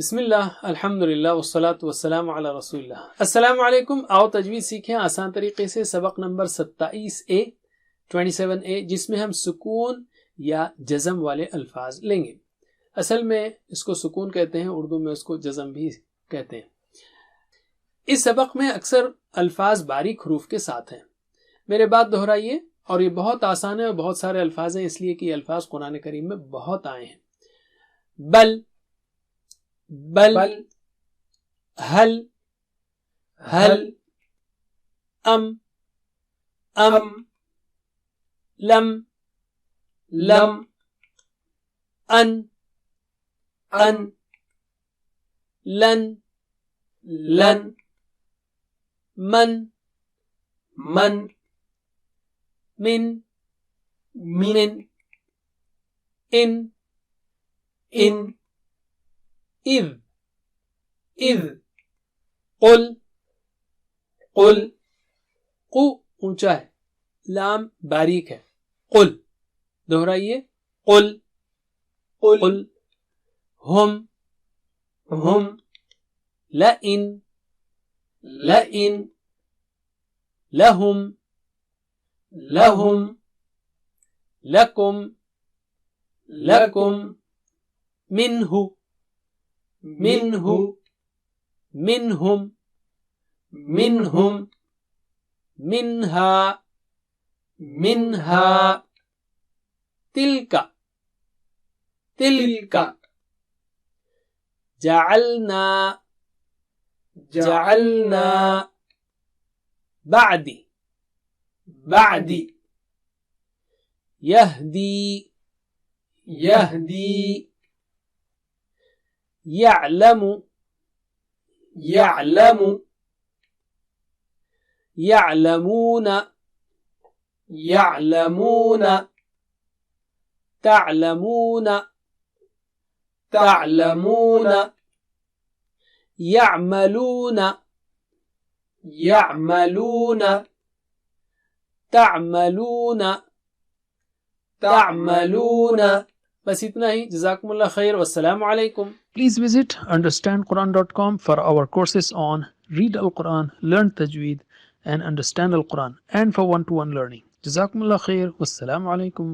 बिस्मिल्लाह अल्हम्दुलिल्लाह वस्सलातु वस्सलामु अला रसूलिल्लाह। अस्सलामु अलैकुम। आओ तजवीज़ सीखें आसान तरीके से। सबक नंबर 27A, जिसमें हम सुकून या जज़म वाले अल्फाज लेंगे। असल में इसको सुकून कहते हैं, उर्दू में उसको जज़म भी कहते हैं। इस सबक में अक्सर अल्फाज बारीक हरूफ के साथ हैं। मेरे बात दोहराइए, और ये बहुत आसान है और बहुत सारे अल्फाज हैं, इसलिए कि अल्फाज कुरान करीम में बहुत आए हैं। बल बल, हल हल, अम लम लम, अन लन लन, मन मिन इन इज़ कुल कु ऊंचा है, लाम बारीक है। कुल दोहराइए, कुल हुम लइन लहुम लकुम मिन्हु मिनहुम मिन्हा तिल्का जअलना बादी यहदी यअलमु यअलमून तअलमून यअमलून तअमलून। बस इतना ही। जज़ाकुमुल्लाह खैर। वस्सलामु अलैकुम। Please visit understandquran.com for our courses on Read Al-Quran, Learn Tajweed and Understand Al-Quran, and for one-to-one learning. Jazakumullah khair. Wassalamu alaikum.